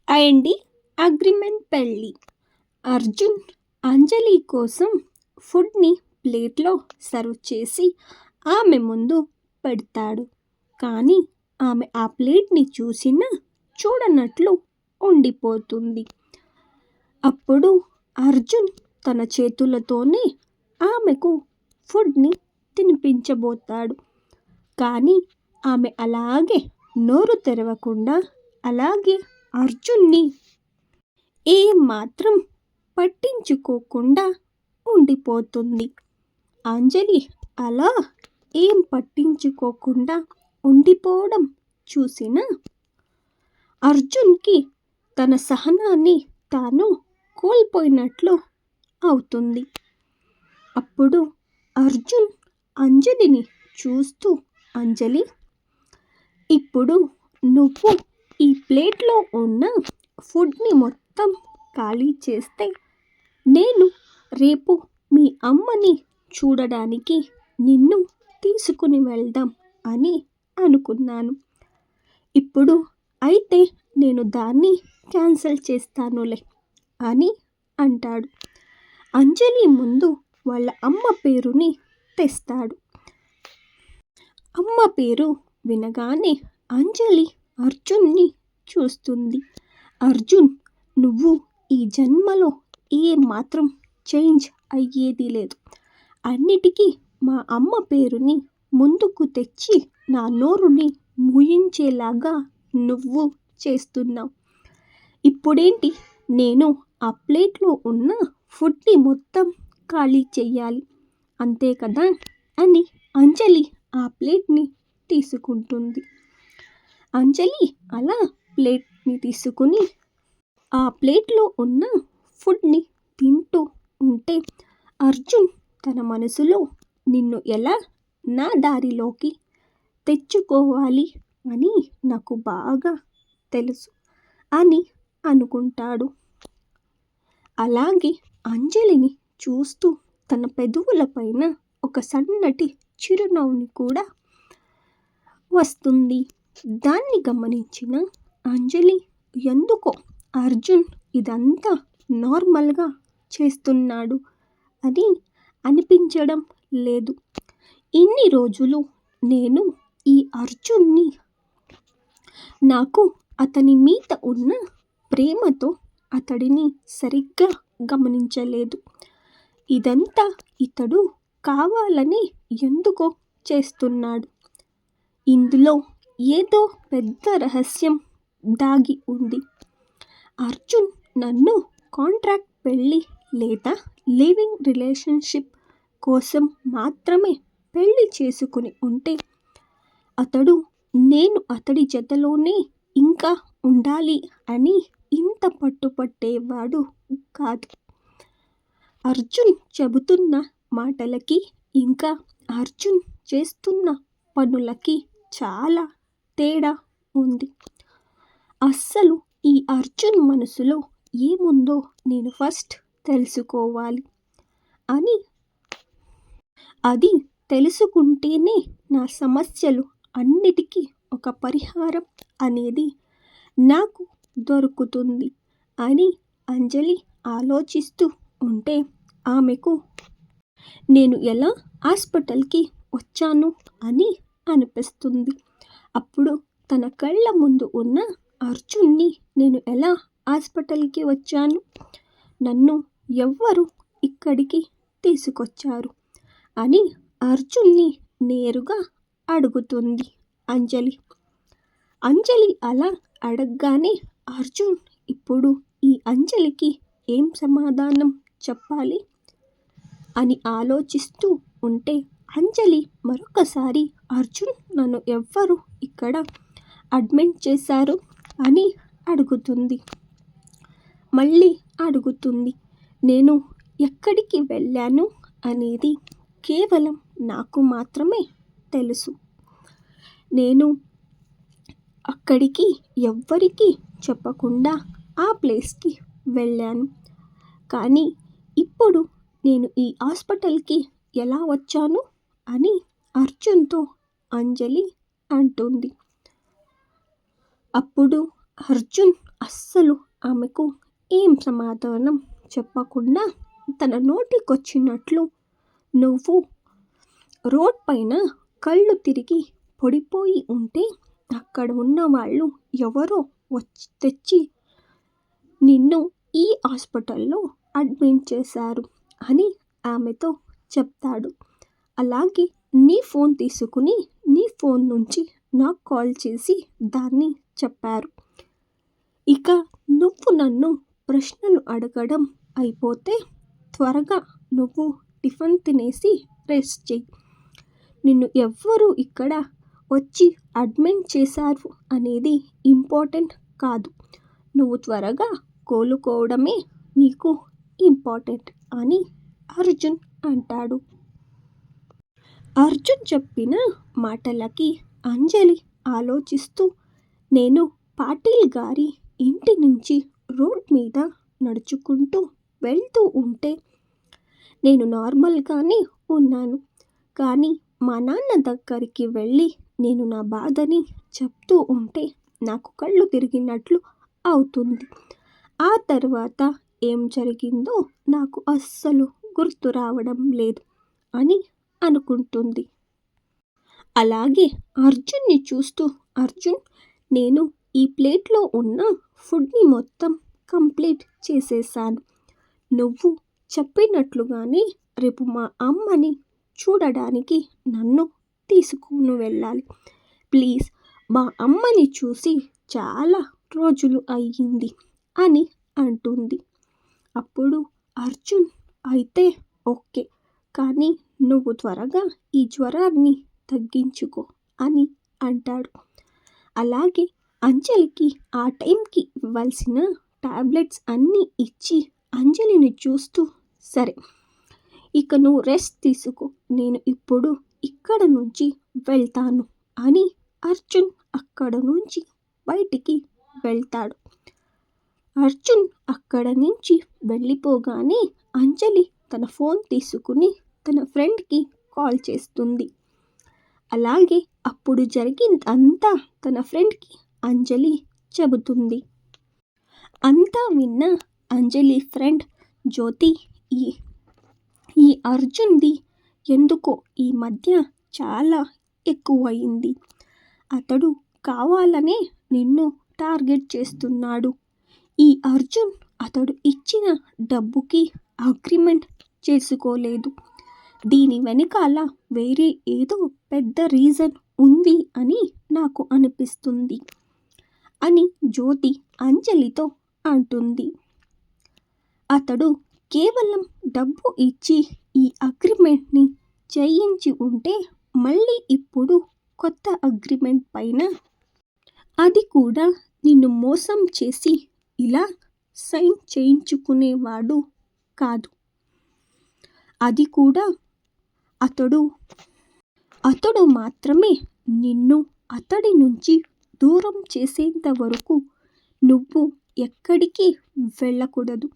అండి అగ్రిమెంట్ పెళ్ళి. అర్జున్ అంజలి కోసం ఫుడ్ని ప్లేట్లో సర్వ్ చేసి ఆమె ముందు పెడతాడు. కానీ ఆమె ఆ ప్లేట్ని చూసినా చూడనట్లు ఉండిపోతుంది. అప్పుడు అర్జున్ తన చేతులతోనే ఆమెకు ఫుడ్ని తినిపించబోతాడు. కానీ ఆమె అలాగే నోరు తెరవకుండా అలాగే అర్జున్ని ఏమాత్రం పట్టించుకోకుండా ఉండిపోతుంది. అంజలి అలా ఏం పట్టించుకోకుండా ఉండిపోవడం చూసిన అర్జున్కి తన సహనాన్ని తాను కోల్పోయినట్లు అవుతుంది. అప్పుడు అర్జున్ అంజలిని చూస్తూ, అంజలి, ఇప్పుడు నువ్వు ఈ ప్లేట్లో ఉన్న ఫుడ్ని మొత్తం ఖాళీ చేస్తే నేను రేపు మీ అమ్మని చూడడానికి నిన్ను తీసుకుని వెళ్దాం అని అనుకున్నాను. ఇప్పుడు అయితే నేను దాన్ని క్యాన్సిల్ చేస్తానులే అని అంటాడు. అంజలి ముందు వాళ్ళ అమ్మ పేరుని తెస్తాడు. అమ్మ పేరు వినగానే అంజలి అర్జున్ని చూస్తుంది. అర్జున్, నువ్వు ఈ జన్మలో ఏ మాత్రం చేంజ్ అయ్యేది లేదు. అన్నిటికీ మా అమ్మ పేరుని ముందుకు తెచ్చి నా నోరుని మూయించేలాగా నువ్వు చేస్తున్నావు. ఇప్పుడేంటి, నేను ఆ ప్లేట్లో ఉన్న ఫుడ్ని మొత్తం ఖాళీ చెయ్యాలి అంతే కదా అని అంజలి ఆ ప్లేట్ని తీసుకుంటుంది. అంజలి అలా ప్లేట్ని తీసుకుని ఆ ప్లేట్లో ఉన్న ఫుడ్ని తింటూ ఉంటే అర్జున్ తన మనసులో నిన్ను ఎలా నా దారిలోకి తెచ్చుకోవాలి అని నాకు బాగా తెలుసు అని అనుకుంటాడు. అలాగే అంజలిని చూస్తూ తన పెదవులపైన ఒక సన్నటి చిరునవ్వుని కూడా వస్తుంది. దాన్ని గమనించిన అంజలి ఎందుకో అర్జున్ ఇదంతా నార్మల్గా చేస్తున్నాడు అని అనిపించడం లేదు. ఇన్ని రోజులు నేను ఈ అర్జున్ని నాకు అతని మీద ఉన్న ప్రేమతో అతడిని సరిగ్గా గమనించలేదు. ఇదంతా ఇతడు కావాలని ఎందుకో చేస్తున్నాడు. ఇందులో ఏదో పెద్ద రహస్యం దాగి ఉంది. అర్జున్ నన్ను కాంట్రాక్ట్ పెళ్ళి లేదా లివింగ్ రిలేషన్షిప్ కోసం మాత్రమే పెళ్ళి చేసుకుని ఉంటే అతడు నేను అతడి జతలోనే ఇంకా ఉండాలి అని ఇంత పట్టుపట్టేవాడు కాదు. అర్జున్ చెబుతున్న మాటలకి ఇంకా అర్జున్ చేస్తున్న పనులకి చాలా తేడా ఉంది. అస్సలు ఈ అర్జున్ మనసులో ఏముందో నేను ఫస్ట్ తెలుసుకోవాలి అని, అది తెలుసుకుంటేనే నా సమస్యలు అన్నిటికీ ఒక పరిహారం అనేది నాకు దొరుకుతుంది అని అంజలి ఆలోచిస్తూ ఉంటే ఆమెకు నేను ఎలా హాస్పిటల్కి వచ్చాను అని అనిపిస్తుంది. అప్పుడు తన కళ్ళ ముందు ఉన్న అర్జున్ని నేను ఎలా హాస్పిటల్కి వచ్చాను, నన్ను ఎవ్వరు ఇక్కడికి తీసుకొచ్చారు అని అర్జున్ని నేరుగా అడుగుతుంది అంజలి. అంజలి అలా అడగగానే అర్జున్ ఇప్పుడు ఈ అంజలికి ఏం సమాధానం చెప్పాలి అని ఆలోచిస్తూ ఉంటే అంజలి మరొకసారి అర్జున్ నన్ను ఎవ్వరు ఇక్కడ అడ్మిట్ చేశారు అని అడుగుతుంది. మళ్ళీ అడుగుతుంది. నేను ఎక్కడికి వెళ్ళాను అనేది కేవలం నాకు మాత్రమే తెలుసు. నేను అక్కడికి ఎవ్వరికీ చెప్పకుండా ఆ ప్లేస్కి వెళ్ళాను. కానీ ఇప్పుడు నేను ఈ హాస్పిటల్కి ఎలా వచ్చాను అని అర్జున్తో అంజలి అంటుంది. అప్పుడు అర్జున్ అస్సలు ఆమెకు ఏం సమాధానం చెప్పకుండా తన నోటికొచ్చినట్లు నువ్వు రోడ్ పైన కళ్ళు తిరిగి పడిపోయి ఉంటే అక్కడ ఉన్నవాళ్ళు ఎవరో వచ్చి తెచ్చి నిన్ను ఈ హాస్పిటల్లో అడ్మిట్ చేశారు అని ఆమెతో చెప్తాడు. అలాగే నీ ఫోన్ తీసుకుని నీ ఫోన్ నుంచి నాకు కాల్ చేసి దాన్ని చెప్పారు. ఇక నువ్వు నన్ను ప్రశ్నలు అడగడం అయిపోతే త్వరగా నువ్వు టిఫిన్ తినేసి రెస్ట్ చెయ్యి. నిన్ను ఎవ్వరూ ఇక్కడ వచ్చి అడ్మిట్ చేశారు అనేది ఇంపార్టెంట్ కాదు. నువ్వు త్వరగా కోలుకోవడమే నీకు ఇంపార్టెంట్ అని అర్జున్ అంటాడు. అర్జున్ చెప్పిన మాటలకి అంజలి ఆలోచిస్తూ, నేను పాటిల్ గారి ఇంటి నుంచి రోడ్ మీద నడుచుకుంటూ వెళ్తూ ఉంటే నేను నార్మల్గానే ఉన్నాను. కానీ మా నాన్న దగ్గరికి వెళ్ళి నేను నా బాధని చెప్తూ ఉంటే నాకు కళ్ళు తిరిగినట్లు అవుతుంది. ఆ తర్వాత ఏం జరిగిందో నాకు అస్సలు గుర్తు రావడం లేదు అని అనుకుంటుంది. అలాగే అర్జున్ని చూస్తూ, అర్జున్, నేను ఈ ప్లేట్లో ఉన్న ఫుడ్ని మొత్తం కంప్లీట్ చేసేసాను. నువ్వు చెప్పినట్లుగానే రేపు మా అమ్మని చూడడానికి నన్ను తీసుకుని వెళ్ళాలి. ప్లీజ్, మా అమ్మని చూసి చాలా రోజులు అయ్యింది అని అంటుంది. అప్పుడు అర్జున్, అయితే ఓకే, కానీ నువ్వు త్వరగా ఈ జ్వరాన్ని తగ్గించుకో అని అంటాడు. అలాగే అంజలికి ఆ టైంకి ఇవ్వాల్సిన టాబ్లెట్స్ అన్నీ ఇచ్చి అంజలిని చూస్తూ, సరే ఇక నువ్వు రెస్ట్ తీసుకో, నేను ఇప్పుడు ఇక్కడ నుంచి వెళ్తాను అని అర్జున్ అక్కడ నుంచి బయటికి వెళ్తాడు. అర్జున్ అక్కడ నుంచి వెళ్ళిపోగానే అంజలి తన ఫోన్ తీసుకుని తన ఫ్రెండ్కి కాల్ చేస్తుంది. అలాగే అప్పుడు జరిగిందంతా తన ఫ్రెండ్కి అంజలి చెబుతుంది. అంతా విన్న అంజలి ఫ్రెండ్ జ్యోతి, ఈ అర్జున్ది ఎందుకో ఈ మధ్య చాలా ఎక్కువయింది. అతడు కావాలనే నిన్ను టార్గెట్ చేస్తున్నాడు. ఈ అర్జున్ అతడు ఇచ్చిన డబ్బుకి అగ్రిమెంట్ చేసుకోలేదు. దీని వెనకాల వేరే ఏదో పెద్ద రీజన్ ఉంది అని నాకు అనిపిస్తుంది అని జ్యోతి అంజలితో అంటుంది. అతడు కేవలం డబ్బు ఇచ్చి ఈ అగ్రిమెంట్ని చేయించి ఉంటే మళ్ళీ ఇప్పుడు కొత్త అగ్రిమెంట్ పైన, అది కూడా నిన్ను మోసం చేసి ఇలా సైన్ చేయించుకునేవాడు కాదు. అది కూడా అతడు మాత్రమే నిన్ను అతడి నుంచి దూరం చేసేంత వరకు నువ్వు ఎక్కడికి వెళ్ళకూడదు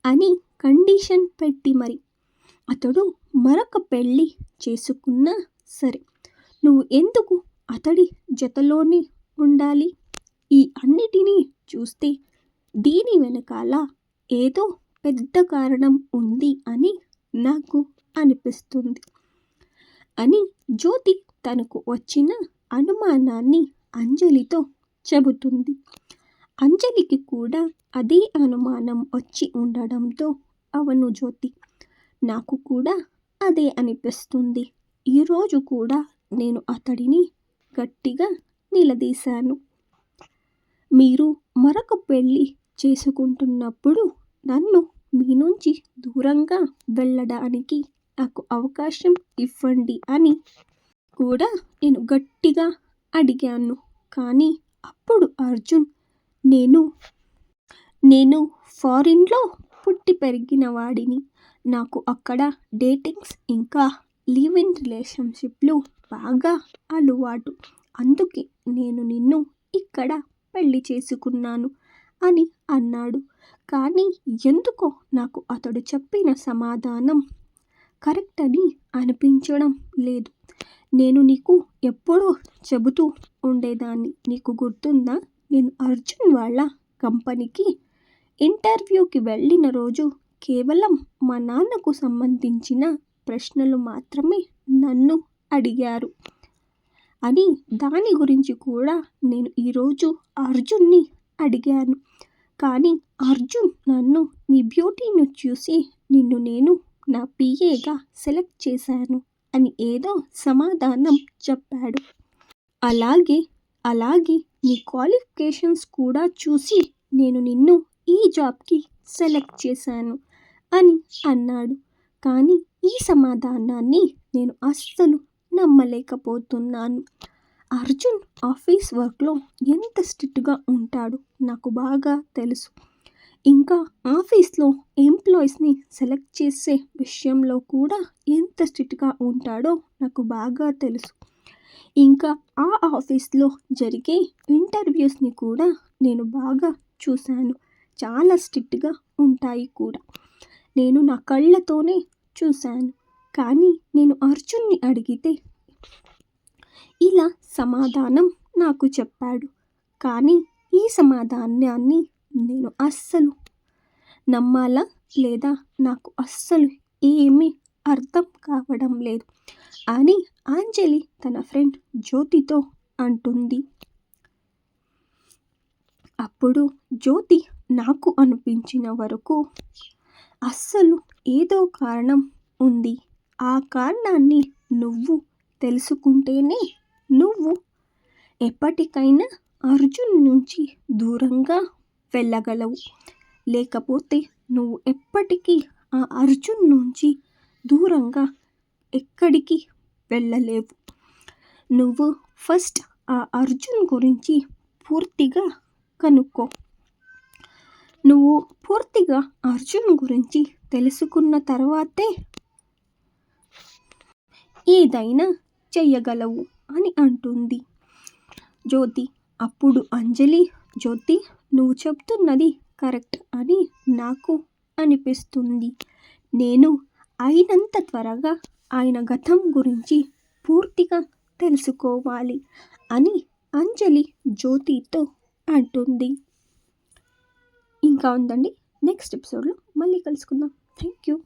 అని కండిషన్ పెట్టి మరి అతడు మరొక పెళ్ళి చేసుకున్నా సరే నువ్వు ఎందుకు అతడి జతలోనే ఉండాలి? ఈ అన్నిటినీ చూస్తే దీని వెనకాల ఏదో పెద్ద కారణం ఉంది అని నాకు అనిపిస్తుంది అని జ్యోతి తనకు వచ్చిన అనుమానాన్ని అంజలితో చెబుతుంది. అంజలికి కూడా అదే అనుమానం వచ్చి ఉండడంతో, అవును జ్యోతి, నాకు కూడా అదే అనిపిస్తుంది. ఈరోజు కూడా నేను అతడిని గట్టిగా నిలదీశాను. మీరు మరొక పెళ్ళి చేసుకుంటున్నప్పుడు నన్ను మీ నుంచి దూరంగా వెళ్ళడానికి నాకు అవకాశం ఇవ్వండి అని కూడా నేను గట్టిగా అడిగాను. కానీ అప్పుడు అర్జున్, నేను ఫారిన్లో పుట్టి పెరిగిన వాడిని. నాకు అక్కడ డేటింగ్స్ ఇంకా లివ్ ఇన్ రిలేషన్షిప్లు బాగా అలవాటు. అందుకే నేను నిన్ను ఇక్కడ పెళ్లి చేసుకున్నాను అని అన్నాడు. కానీ ఎందుకో నాకు అతడు చెప్పిన సమాధానం కరెక్ట్ అని అనిపించడం లేదు. నేను నీకు ఎప్పుడో చెబుతూ ఉండేదాన్ని, నీకు గుర్తుందా? నేను అర్జున్ వాళ్ళ కంపెనీకి ఇంటర్వ్యూకి వెళ్ళిన రోజు కేవలం మా నాన్నకు సంబంధించిన ప్రశ్నలు మాత్రమే నన్ను అడిగారు అని దాని గురించి కూడా నేను ఈరోజు అర్జున్ని అడిగాను. కానీ అర్జున్ నన్ను నీ బ్యూటీని చూసి నిన్ను నేను నా పిఏగా సెలెక్ట్ చేశాను అని ఏదో సమాధానం చెప్పాడు. అలాగే నీ క్వాలిఫికేషన్స్ కూడా చూసి నేను నిన్ను ఈ జాబ్కి సెలెక్ట్ చేశాను అని అన్నాడు. కానీ ఈ సమాధానాన్ని నేను అస్సలు నమ్మలేకపోతున్నాను. అర్జున్ ఆఫీస్ వర్క్లో ఎంత స్ట్రిక్ట్గా ఉంటాడో నాకు బాగా తెలుసు. ఇంకా ఆఫీస్లో ఎంప్లాయీస్ని సెలెక్ట్ చేసే విషయంలో కూడా ఎంత స్ట్రిక్ట్గా ఉంటాడో నాకు బాగా తెలుసు. ఇంకా ఆ ఆఫీస్లో జరిగే ఇంటర్వ్యూస్ని కూడా నేను బాగా చూశాను. చాలా స్ట్రిక్ట్గా ఉంటాయి కూడా. నేను నా కళ్ళతోనే చూశాను. కానీ నేను అర్జున్ని అడిగితే ఇలా సమాధానం నాకు చెప్పాడు. కానీ ఈ సమాధానాన్ని నేను అస్సలు నమ్మాలా లేదా నాకు అస్సలు ఏమీ అర్థం కావడం లేదు అని అంజలి తన ఫ్రెండ్ జ్యోతితో అంటుంది. అప్పుడు జ్యోతి నాకు అనిపించిన వరకు అస్సలు ఏదో కారణం ఉంది. ఆ కారణాన్ని నువ్వు తెలుసుకుంటేనే నువ్వు ఎప్పటికైనా అర్జున్ నుంచి దూరంగా వెళ్ళగలవు. లేకపోతే నువ్వు ఎప్పటికీ ఆ అర్జున్ నుంచి దూరంగా ఎక్కడికి వెళ్ళలేవు. నువ్వు ఫస్ట్ ఆ అర్జున్ గురించి పూర్తిగా కనుక్కో. నువ్వు పూర్తిగా అర్జున్ గురించి తెలుసుకున్న తర్వాతే ఏదైనా చెయ్యగలవు అని అంటుంది జ్యోతి. అప్పుడు అంజలి, జ్యోతి నువ్వు చెప్తున్నది కరెక్ట్ అని నాకు అనిపిస్తుంది. నేను అయినంత త్వరగా ఆయన గతం గురించి పూర్తిగా తెలుసుకోవాలి అని అంజలి జ్యోతితో అంటుంది. ఇంకా ఉందండి, నెక్స్ట్ ఎపిసోడ్లో మళ్ళీ కలుసుకుందాం. Thank you.